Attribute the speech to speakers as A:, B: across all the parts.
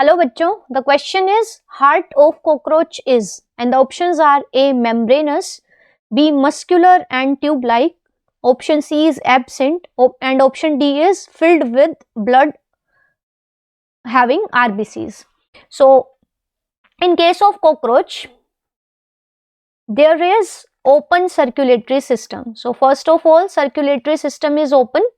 A: Hello बच्चों, the question is heart of cockroach is and the options are A membranous, B muscular and tube like, option C is absent and option D is filled with blood having RBCs. So in case of cockroach there is open circulatory system. So first of all, circulatory system is open.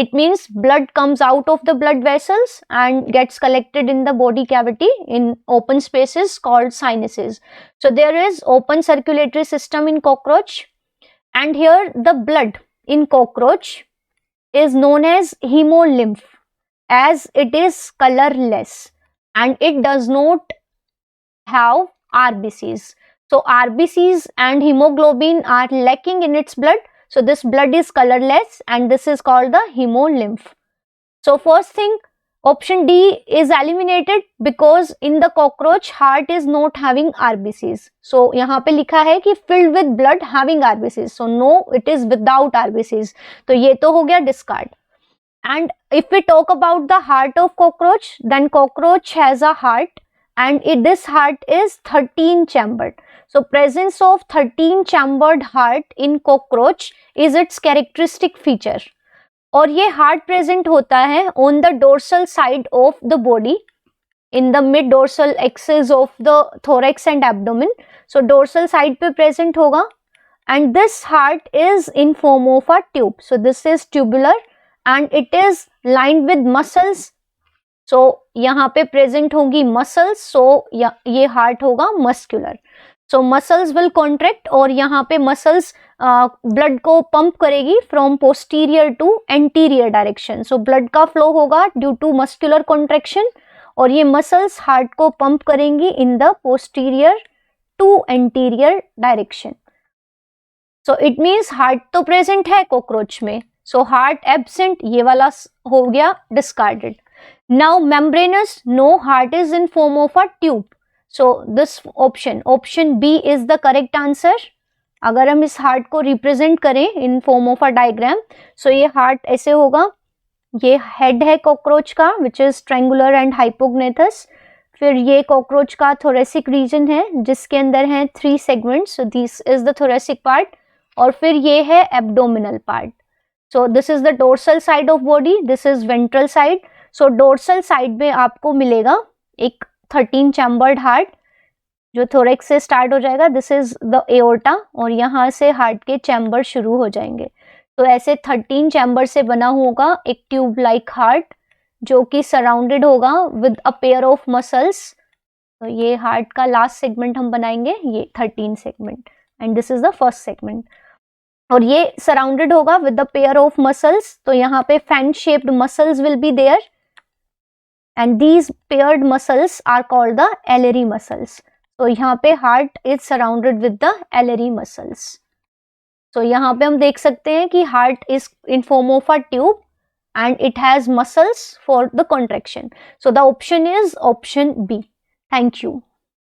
A: It means blood comes out of the blood vessels and gets collected in the body cavity in open spaces called sinuses. So there is open circulatory system in cockroach, and here the blood in cockroach is known as hemolymph, as it is colorless and it does not have RBCs. So RBCs and hemoglobin are lacking in its blood. So this blood is colorless and this is called the hemolymph. So first thing, option D is eliminated because in the cockroach heart is not having RBCs. So यहाँ पे लिखा है कि filled with blood having RBCs. So no, it is without RBCs. तो ये तो हो गया discard. And if we talk about the heart of cockroach, then cockroach has a heart and this heart is 13 chambered. So presence of 13 chambered heart in cockroach is its characteristic feature. और ये heart present होता है on the dorsal side of the body, in the mid dorsal axis of the thorax and abdomen. So dorsal side पे present होगा, and this heart is in form of a tube. So this is tubular and it is lined with muscles. So यहाँ पे present होंगी muscles. So ये heart होगा muscular. So muscles will contract और यहाँ पे muscles blood को pump करेगी from posterior to anterior direction. So blood का flow होगा due to muscular contraction और ये muscles heart को pump करेंगी in the posterior to anterior direction. So it means heart तो present है cockroach में. So heart absent, ये वाला हो गया discarded. Now membranous, no, heart is in form of a tube. So this option B is the correct answer. अगर हम इस हार्ट को रिप्रेजेंट करें in form of a diagram, so ये हार्ट ऐसे होगा, ये हेड है कॉकरोच का which is triangular and hypognathous. फिर ये कॉकरोच का थोरेसिक रीजन है जिसके अंदर हैं 3 segments. So this is the thoracic part. और फिर ये है abdominal part. So this is the dorsal side of body, this is ventral side. So dorsal side में आपको मिलेगा एक 13 चैम्बर्ड हार्ट जो थोरेक्स से स्टार्ट हो जाएगा. दिस इज द एओर्टा और यहाँ से हार्ट के चैम्बर शुरू हो जाएंगे. तो ऐसे 13 चैम्बर से बना होगा एक ट्यूब लाइक हार्ट जो कि सराउंडेड होगा with a pair of muscles. तो ये हार्ट का लास्ट सेगमेंट हम बनाएंगे, ये 13 segment, and this is the first segment. और ये सराउंडेड होगा with the pair of muscles. तो यहाँ पे fan shaped muscles will be there and these paired muscles are called the Ellery muscles. So यहाँ पे heart is surrounded with the Ellery muscles. So यहाँ पे हम देख सकते हैं कि heart is in form of a tube and it has muscles for the contraction. So the option is option B. Thank you.